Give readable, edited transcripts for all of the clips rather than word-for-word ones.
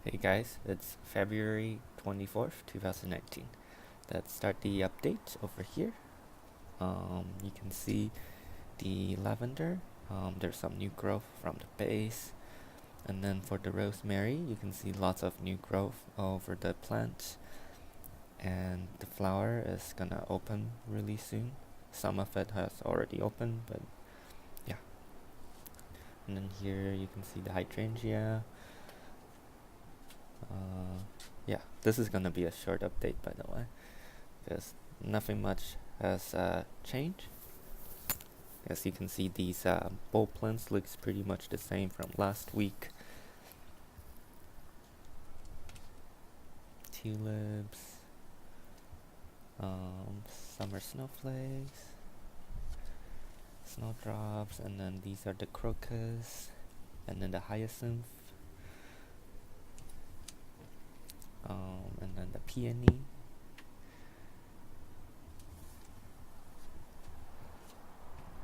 Hey guys, it's February 24th, 2019. Let's start the update over here. You can see the lavender. There's some new growth from the base. And then for the rosemary, you can see lots of new growth over the plant. And the flower is gonna open really soon. Some of it has already opened, but yeah. And then here you can see the hydrangea. Yeah, this is gonna be a short update, by the way, because nothing much has changed. As you can see, these bulb plants looks pretty much the same from last week. Tulips, summer snowflakes, snowdrops, and then these are the crocus, and then the hyacinth, and then the peony,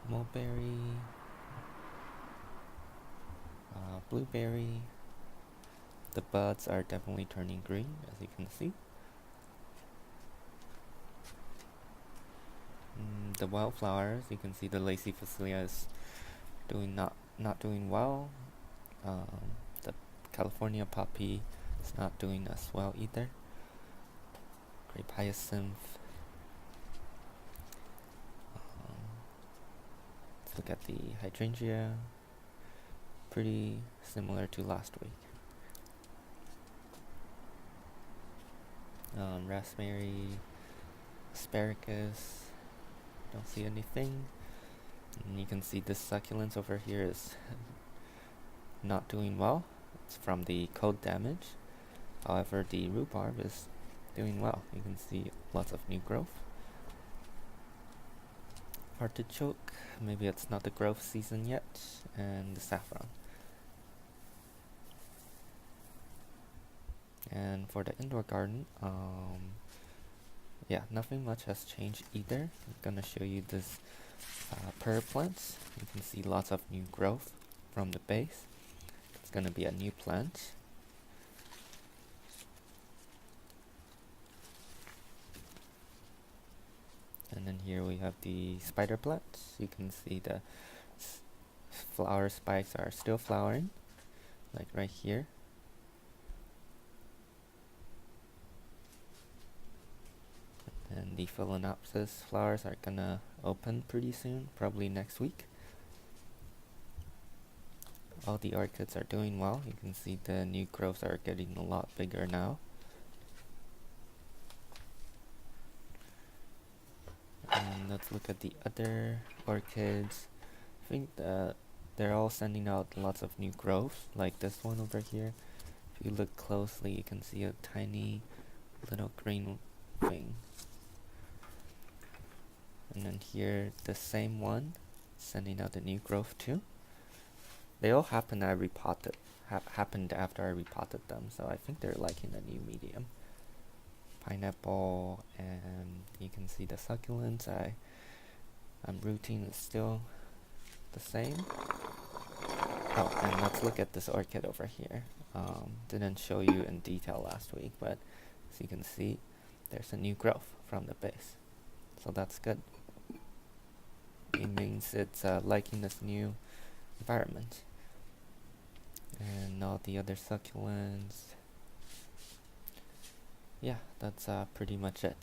mulberry, blueberry. The buds are definitely turning green, as you can see. The wildflowers, you can see the lacy Phacelia is doing not doing well. The California poppy is not doing as well either. Grape hyacinth. Let's look at the hydrangea. Pretty similar to last week. Raspberry, asparagus. Don't see anything. And you can see this succulent over here is not doing well. It's from the cold damage. However, the rhubarb is doing well. You can see lots of new growth. Artichoke, maybe it's not the growth season yet, and the saffron. And for the indoor garden, yeah, nothing much has changed either. I'm gonna show you this pear plants. You can see lots of new growth from the base. It's gonna be a new plant. And then here we have the spider plants. You can see the flower spikes are still flowering, like right here. And the phalaenopsis flowers are gonna open pretty soon, probably next week. All the orchids are doing well. You can see the new growths are getting a lot bigger now. And let's look at the other orchids. I think that they're all sending out lots of new growth, like this one over here. If you look closely, you can see a tiny little green thing. And then here, the same one, sending out the new growth too. They all happened happened after I repotted them, so I think they're liking the new medium. Pineapple, and you can see the succulents. I'm rooting is still the same. Oh, and let's look at this orchid over here. Didn't show you in detail last week, but as you can see, there's a new growth from the base. So that's good. It means it's liking this new environment. And all the other succulents. Yeah, that's pretty much it.